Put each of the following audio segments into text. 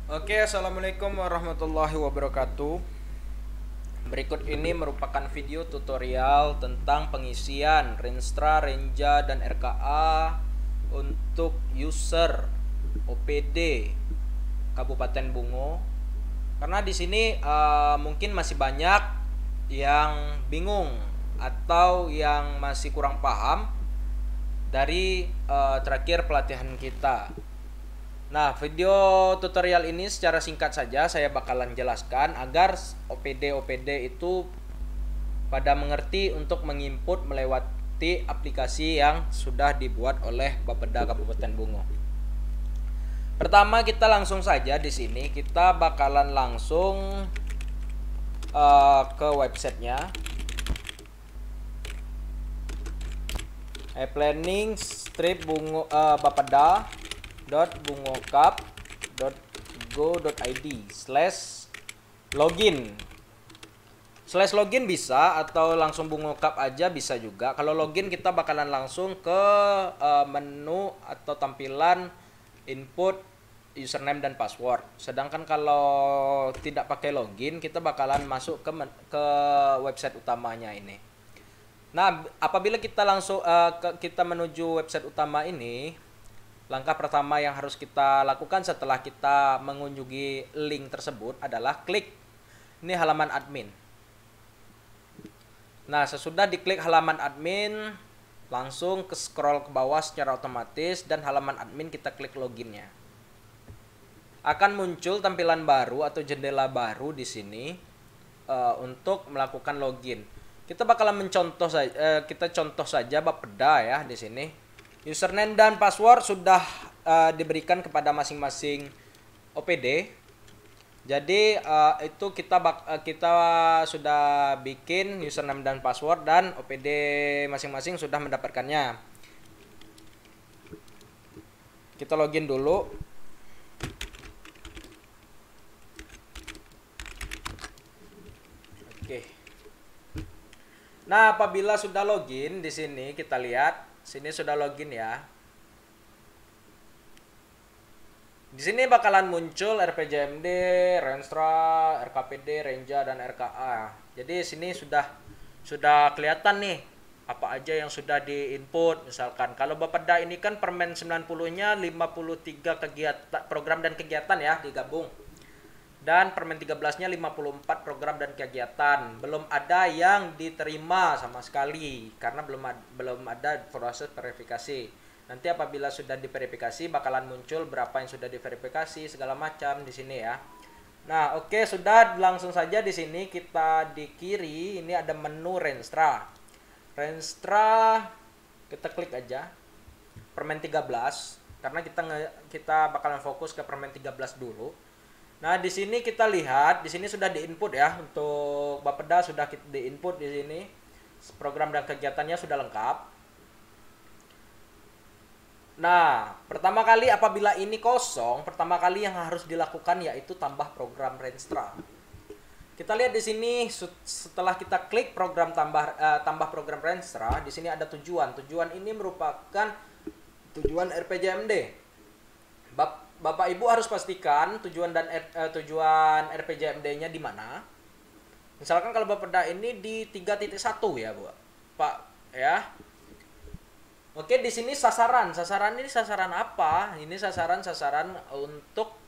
Oke, assalamualaikum warahmatullahi wabarakatuh. Berikut ini merupakan video tutorial tentang pengisian Renstra, Renja, dan RKA untuk user OPD Kabupaten Bungo. Karena di sini mungkin masih banyak yang bingung atau yang masih kurang paham dari terakhir pelatihan kita. Nah, video tutorial ini secara singkat saja saya bakalan jelaskan agar OPD itu pada mengerti untuk menginput melewati aplikasi yang sudah dibuat oleh Bapeda Kabupaten Bungo. Pertama, kita langsung saja di sini kita bakalan langsung ke websitenya planning strip bungo bapeda.bungokap.go.id/login. /login bisa atau langsung bungokap aja bisa juga. Kalau login kita bakalan langsung ke menu atau tampilan input username dan password. Sedangkan kalau tidak pakai login kita bakalan masuk ke website utamanya ini. Nah, apabila kita langsung kita menuju website utama ini, langkah pertama yang harus kita lakukan setelah kita mengunjungi link tersebut adalah klik ini halaman admin. Nah, sesudah diklik halaman admin, langsung ke scroll ke bawah secara otomatis dan halaman admin kita klik loginnya. Akan muncul tampilan baru atau jendela baru di sini untuk melakukan login. Kita bakalan mencontoh saja, kita contoh saja Bapeda ya di sini. Username dan password sudah diberikan kepada masing-masing OPD. Jadi itu kita sudah bikin username dan password dan OPD masing-masing sudah mendapatkannya. Kita login dulu. Oke. Nah, apabila sudah login di sini kita lihat, sini sudah login ya. Di sini bakalan muncul RPJMD, Renstra, RKPD, Renja, dan RKA. Jadi sini sudah kelihatan nih apa aja yang sudah diinput. Misalkan kalau Bapeda ini kan Permen 90-nya 53 kegiatan program dan kegiatan ya digabung. Dan Permen 13-nya 54 program dan kegiatan. Belum ada yang diterima sama sekali karena belum ada proses verifikasi. Nanti apabila sudah diverifikasi bakalan muncul berapa yang sudah diverifikasi segala macam di sini ya. Nah, oke, sudah langsung saja di sini kita di kiri ini ada menu Renstra. Renstra kita klik aja. Permen 13 karena kita bakalan fokus ke Permen 13 dulu. Nah, di sini kita lihat, di sini sudah diinput ya untuk Bapeda sudah diinput di sini. Program dan kegiatannya sudah lengkap. Nah, pertama kali apabila ini kosong, pertama kali yang harus dilakukan yaitu tambah program Renstra. Kita lihat di sini setelah kita klik program tambah program Renstra, di sini ada tujuan. Tujuan ini merupakan tujuan RPJMD. Bapak Ibu harus pastikan tujuan RPJMD-nya di mana. Misalkan kalau Bapeda ini di 3.1 ya, Bu. Pak ya. Oke, di sini sasaran. Sasaran ini sasaran apa? Ini sasaran untuk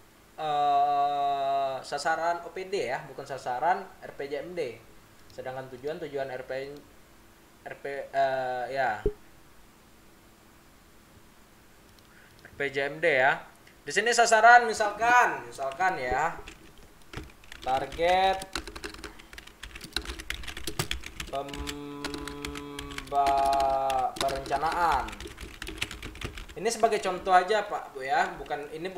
sasaran OPD ya, bukan sasaran RPJMD. Sedangkan tujuan RPJMD ya. Di sini sasaran misalkan ya target perencanaan. Ini sebagai contoh aja Pak Bu ya, bukan ini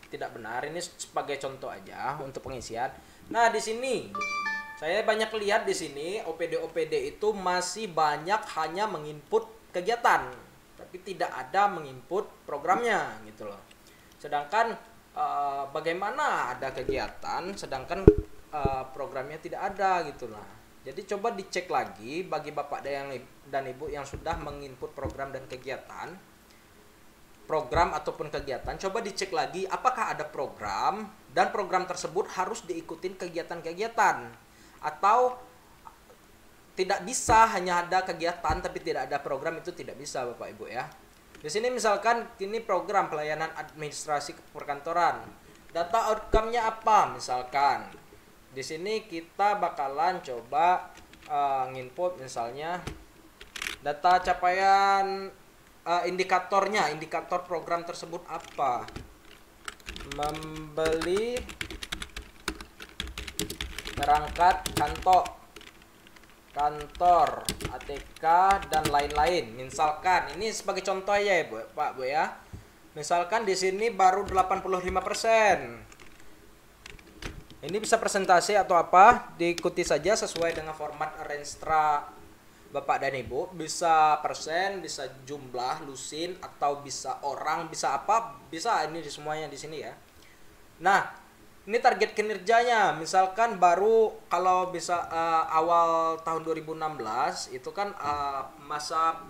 tidak benar, ini sebagai contoh aja untuk pengisian. Nah, di sini saya banyak lihat di sini OPD itu masih banyak hanya menginput kegiatan, tapi tidak ada menginput programnya gitu loh. Sedangkan bagaimana ada kegiatan sedangkan programnya tidak ada gitu lah. Jadi coba dicek lagi bagi Bapak dan Ibu yang sudah menginput program dan kegiatan. program ataupun kegiatan, coba dicek lagi apakah ada program dan program tersebut harus diikutin kegiatan-kegiatan, atau tidak bisa hanya ada kegiatan tapi tidak ada program, itu tidak bisa Bapak Ibu ya. Di sini misalkan ini program pelayanan administrasi perkantoran. Data outcome-nya apa? Misalkan di sini kita bakalan coba nginput misalnya data capaian, indikator program tersebut apa? Membeli perangkat kantor, ATK dan lain-lain. Misalkan ini sebagai contoh aja ya, Pak Bu ya. Misalkan di sini baru 85%. Ini bisa presentasi atau apa, diikuti saja sesuai dengan format Renstra Bapak dan Ibu. Bisa persen, bisa jumlah, lusin, atau bisa orang, bisa apa, bisa ini semuanya di sini ya. Nah, ini target kinerjanya, misalkan baru kalau bisa awal tahun 2016 itu kan masa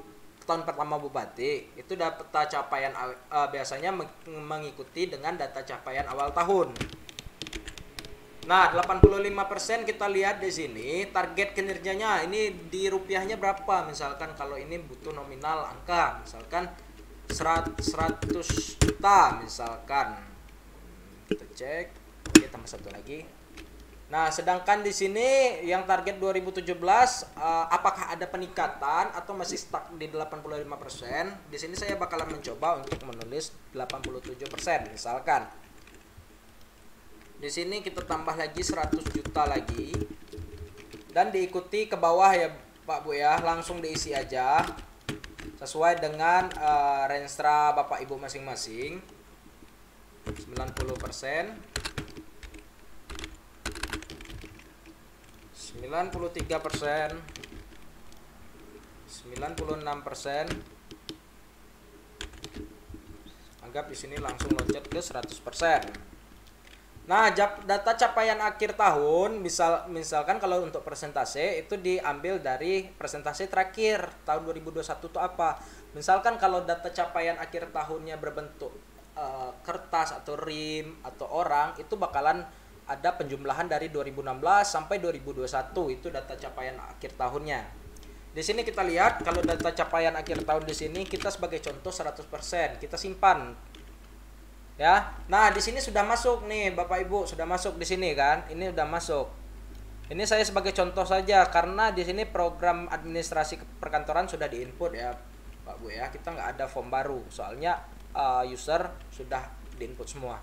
tahun pertama Bupati, itu data capaian biasanya mengikuti dengan data capaian awal tahun. Nah, 85% kita lihat di sini target kinerjanya ini di rupiahnya berapa? Misalkan kalau ini butuh nominal angka, misalkan 100 juta misalkan. Kita cek. Oke, tambah satu lagi. Nah, sedangkan di sini yang target 2017 apakah ada peningkatan atau masih stuck di 85%? Di sini saya bakalan mencoba untuk menulis 87% misalkan. Di sini kita tambah lagi 100 juta lagi. Dan diikuti ke bawah ya Pak Bu ya, langsung diisi aja sesuai dengan Renstra Bapak Ibu masing-masing. 90%, 93%, 96%. Anggap di sini langsung loncat ke 100%. Nah, data capaian akhir tahun, misalkan kalau untuk presentase itu diambil dari presentasi terakhir tahun 2021 itu apa? Misalkan kalau data capaian akhir tahunnya berbentuk kertas atau rim atau orang, itu bakalan ada penjumlahan dari 2016 sampai 2021, itu data capaian akhir tahunnya. Di sini kita lihat kalau data capaian akhir tahun di sini kita sebagai contoh 100%, kita simpan. Ya. Nah, di sini sudah masuk nih Bapak Ibu, sudah masuk di sini kan? Ini sudah masuk. Ini saya sebagai contoh saja karena di sini program administrasi perkantoran sudah diinput ya Pak Bu ya. Kita nggak ada form baru, soalnya user sudah diinput semua.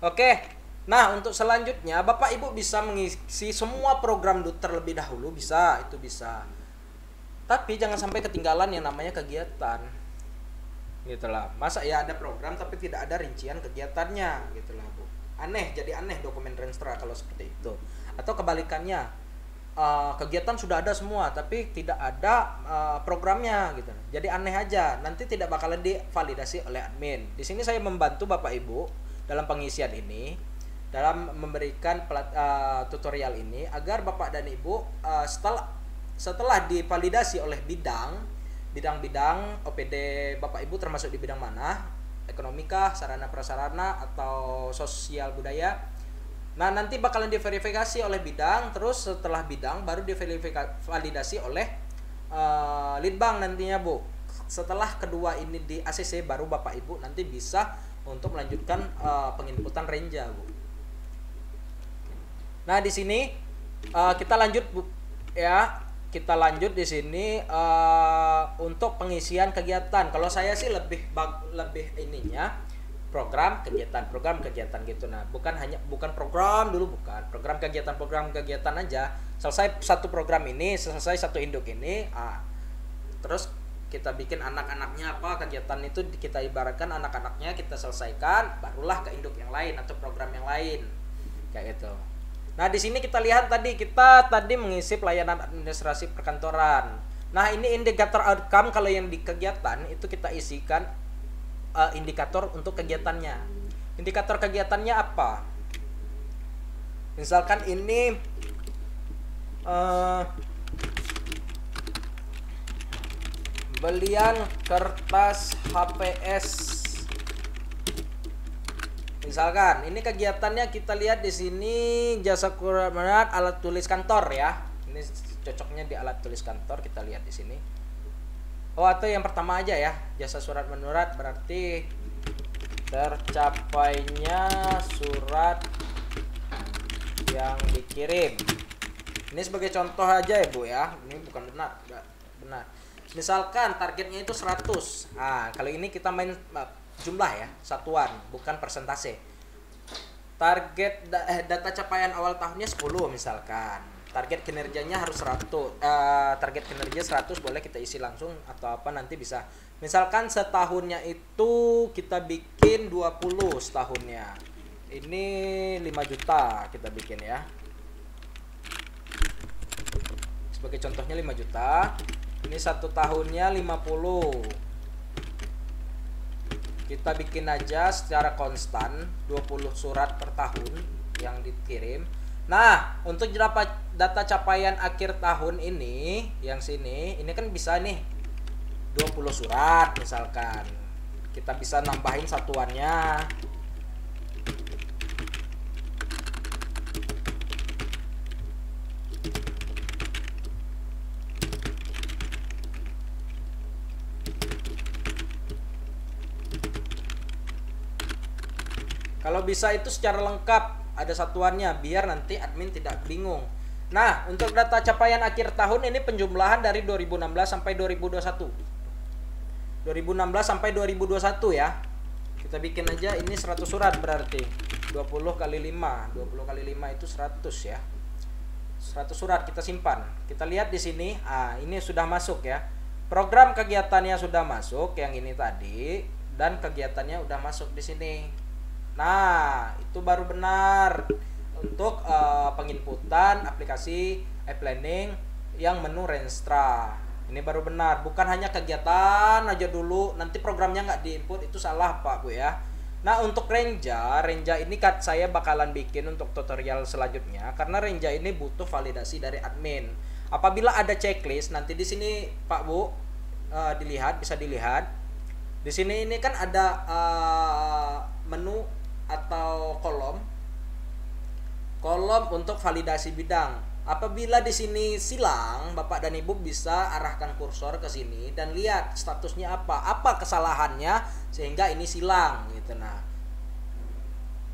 Oke. Nah, untuk selanjutnya Bapak Ibu bisa mengisi semua program terlebih dahulu, bisa, itu bisa. Tapi jangan sampai ketinggalan yang namanya kegiatan. Gitulah. Masa ya ada program tapi tidak ada rincian kegiatannya, gitulah, Bu. Aneh, jadi aneh dokumen Renstra kalau seperti itu. Atau kebalikannya, kegiatan sudah ada semua tapi tidak ada programnya gitu. Jadi aneh aja, nanti tidak bakalan divalidasi oleh admin. Di sini saya membantu Bapak Ibu dalam pengisian ini, dalam memberikan tutorial ini agar Bapak dan Ibu setelah divalidasi oleh bidang-bidang OPD Bapak Ibu termasuk di bidang mana? Ekonomika, sarana prasarana atau sosial budaya. Nah, nanti bakalan diverifikasi oleh bidang, terus setelah bidang baru diverifikasi oleh Litbang nantinya, Bu. Setelah kedua ini di ACC baru Bapak Ibu nanti bisa untuk melanjutkan penginputan Renja, Bu. Nah, di sini kita lanjut, Bu, ya. Kita lanjut di sini untuk pengisian kegiatan. Kalau saya sih lebih ininya program kegiatan gitu. Nah, bukan program dulu, bukan program kegiatan aja. Selesai satu program ini, selesai satu induk ini, terus kita bikin anak-anaknya apa, kegiatan itu kita ibaratkan anak-anaknya kita selesaikan, barulah ke induk yang lain atau program yang lain kayak gitu. Nah, di sini kita lihat kita tadi mengisi pelayanan administrasi perkantoran. Nah, ini indikator outcome. Kalau yang di kegiatan itu kita isikan indikator untuk kegiatannya. Indikator kegiatannya apa? Misalkan ini belian kertas HPS Misalkan ini kegiatannya kita lihat di sini jasa surat menurat alat tulis kantor ya. Ini cocoknya di alat tulis kantor, kita lihat di sini. Oh, atau yang pertama aja ya, jasa surat menurat berarti tercapainya surat yang dikirim. Ini sebagai contoh aja ya Bu ya. Ini bukan benar, benar. Misalkan targetnya itu 100. Nah, kalau ini kita main jumlah ya, satuan, bukan persentase. Target data capaian awal tahunnya 10 misalkan. Target kinerjanya harus 100. Target kinerja 100 boleh kita isi langsung atau apa nanti bisa. Misalkan setahunnya itu kita bikin 20 setahunnya. Ini 5 juta kita bikin ya. Sebagai contohnya 5 juta. Ini 1 tahunnya 50. Kita bikin aja secara konstan 20 surat per tahun yang dikirim. Nah, untuk data capaian akhir tahun ini, yang sini, ini kan bisa nih 20 surat misalkan. Kita bisa nambahin satuannya. Kalau bisa itu secara lengkap ada satuannya biar nanti admin tidak bingung. Nah, untuk data capaian akhir tahun ini penjumlahan dari 2016 sampai 2021. 2016 sampai 2021 ya. Kita bikin aja ini 100 surat berarti 20 kali 5. 20 kali 5 itu 100 ya. 100 surat kita simpan. Kita lihat di sini, ini sudah masuk ya. Program kegiatannya sudah masuk yang ini tadi dan kegiatannya udah masuk di sini. Nah, itu baru benar untuk penginputan aplikasi e-planning yang menu Renstra. Ini baru benar, bukan hanya kegiatan aja dulu, nanti programnya nggak diinput, itu salah Pak Bu ya. Nah, untuk Renja ini kan saya bakalan bikin untuk tutorial selanjutnya karena Renja ini butuh validasi dari admin. Apabila ada checklist, nanti di sini Pak Bu dilihat, bisa dilihat. Di sini ini kan ada menu atau kolom untuk validasi bidang. Apabila di sini silang, Bapak dan Ibu bisa arahkan kursor ke sini dan lihat statusnya apa kesalahannya sehingga ini silang gitu. Nah,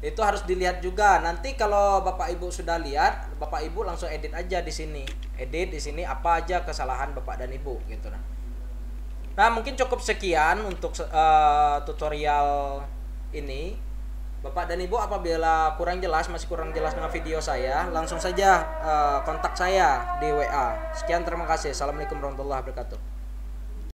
itu harus dilihat juga. Nanti kalau Bapak Ibu sudah lihat, Bapak Ibu langsung edit aja di sini. Edit di sini apa aja kesalahan Bapak dan Ibu gitu. Nah, mungkin cukup sekian untuk tutorial ini. Bapak dan Ibu apabila masih kurang jelas dengan video saya, langsung saja kontak saya di WA. Sekian, terima kasih. Assalamualaikum warahmatullahi wabarakatuh.